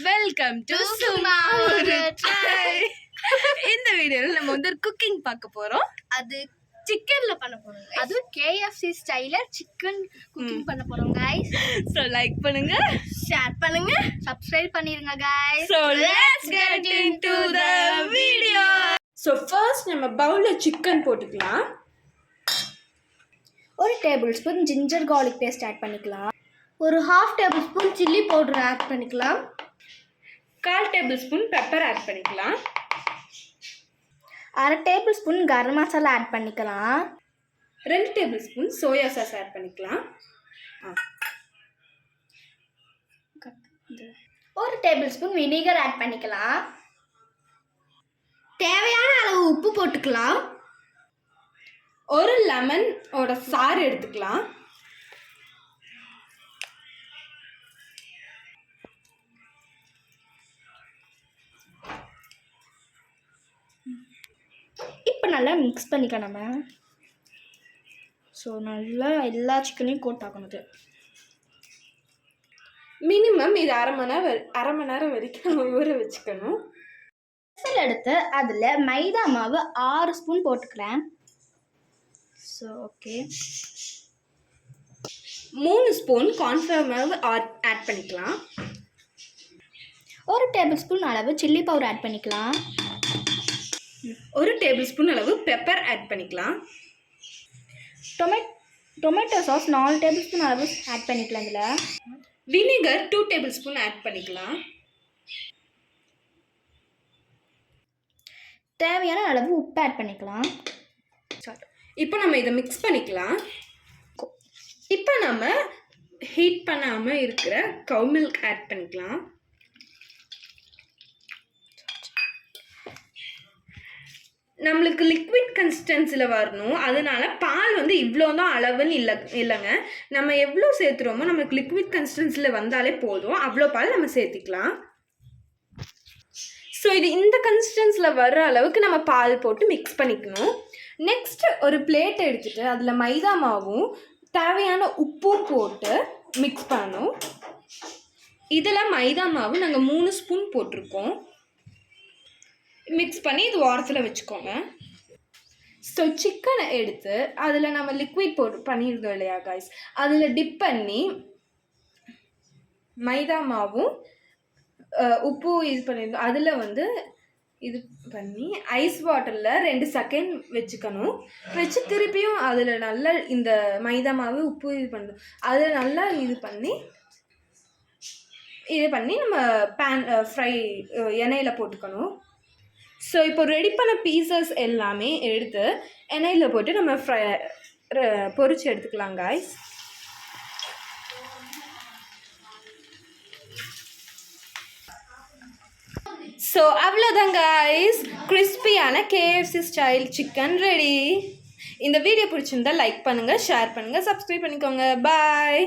Welcome to சும்மா ஒரு try. இந்த வீடியோல நம்ம வந்து குக்கிங் பார்க்க போறோம். அது சிக்கன்ல பண்ண போறோம். அது KFC ஸ்டைல்ல சிக்கன் குக்கிங் பண்ண போறோம் गाइस. சோ லைக் பண்ணுங்க, ஷேர் பண்ணுங்க, சப்ஸ்கிரைப் பண்ணிருங்க guys. So let's get into the video. So first நம்ம பவுல்ல சிக்கன் போட்டுக்கலாம். ஒரு tablespoon ginger garlic paste add பண்ணிக்கலாம். ஒரு 1/2 tablespoon chilli powder add பண்ணிக்கலாம். 1/4 டேபிள் ஸ்பூன் பெப்பர் ஆட் பண்ணிக்கலாம். 1/2 tablespoon garam masala add பண்ணிக்கலாம். 2 tablespoon soya sauce add பண்ணிக்கலாம். 1 டேபிள் ஸ்பூன் வினிகர் ஆட் பண்ணிக்கலாம். தேவையான அளவு உப்பு போட்டுக்கலாம். ஒரு லெமன் ஓட சாறு எடுத்துக்கலாம். இப்போ நல்லா மிக்ஸ் பண்ணிக்கலாம் நம்ம. ஸோ நல்லா எல்லா சிக்கனையும் கோட் ஆகணுது. மினிமம் இது அரை மணி நேரம் வரைக்கும் நம்ம ஊற வச்சுக்கணும். எடுத்து அதில் மைதா மாவு 6 ஸ்பூன் போட்டுக்கிறேன். ஸோ ஓகே, 3 ஸ்பூன் கார்ன்ஃப்ளவர் மாவு ஆட் பண்ணிக்கலாம். 1 டேபிள் ஸ்பூன் அளவு சில்லி பவுடர் ஆட் பண்ணிக்கலாம். 1 டேபிள் ஸ்பூன் அளவு பெப்பர் ஆட் பண்ணிக்கலாம். டொமேட்டோ சாஸ் 4 டேபிள் ஸ்பூன் அளவு ஆட் பண்ணிக்கலாம். இதில் வினிகர் 2 டேபிள் ஸ்பூன் ஆட் பண்ணிக்கலாம். தேவையான அளவு உப்பு ஆட் பண்ணிக்கலாம். இப்போ நம்ம இதை மிக்ஸ் பண்ணிக்கலாம். இப்போ நம்ம ஹீட் பண்ணாமல் இருக்கிற கவ் மில்க் ஆட் பண்ணிக்கலாம். நம்மளுக்கு லிக்விட் கன்சிஸ்டன்சியில் வரணும், அதனால பால் வந்து இவ்வளோ தான் அளவுன்னு இல்லைங்க. நம்ம எவ்வளோ சேர்த்துறோமோ நம்மளுக்கு லிக்விட் கன்சிஸ்டன்சியில் வந்தாலே போதும், அவ்வளோ பால் நம்ம சேர்த்திக்கலாம். ஸோ இது இந்த கன்சிஸ்டன்சியில் வர்ற அளவுக்கு நம்ம பால் போட்டு மிக்ஸ் பண்ணிக்கணும். நெக்ஸ்ட் ஒரு பிளேட் எடுத்துகிட்டு அதில் மைதா மாவும் தேவையான உப்பும் போட்டு மிக்ஸ் பண்ணணும். இதில் மைதா மாவு நாங்கள் 3 ஸ்பூன் போட்டிருக்கோம். மிக்ஸ் பண்ணி இது ஓரத்தில் வச்சுக்கோங்க. ஸோ சிக்கனை எடுத்து அதில் நம்ம லிக்விட் போட்டு பண்ணியிருந்தோம் இல்லையா காய்ஸ், அதில் டிப் பண்ணி மைதா மாவும் உப்பும் இது பண்ணியிருந்தோம். அதில் வந்து இது பண்ணி ஐஸ் வாட்டரில் 2 செகண்ட் வச்சுக்கணும். வச்சு திருப்பியும் அதில் நல்லா இந்த மைதா மாவு உப்பு இது பண்ணணும். அதில் நல்லா இது பண்ணி நம்ம ஃப்ரை எண்ணெயில் போட்டுக்கணும். ஸோ இப்போ ரெடி பண்ண பீசஸ் எல்லாமே எடுத்து எண்ணெயில் போட்டு நம்ம பொரிச்சு எடுத்துக்கலாம் காய்ஸ். ஸோ அவ்வளோதான் காய்ஸ், கிறிஸ்பியான KFC ஸ்டைல் சிக்கன் ரெடி. இந்த வீடியோ பிடிச்சிருந்தா லைக் பண்ணுங்கள், ஷேர் பண்ணுங்கள், சப்ஸ்கிரைப் பண்ணிக்கோங்க. பாய்.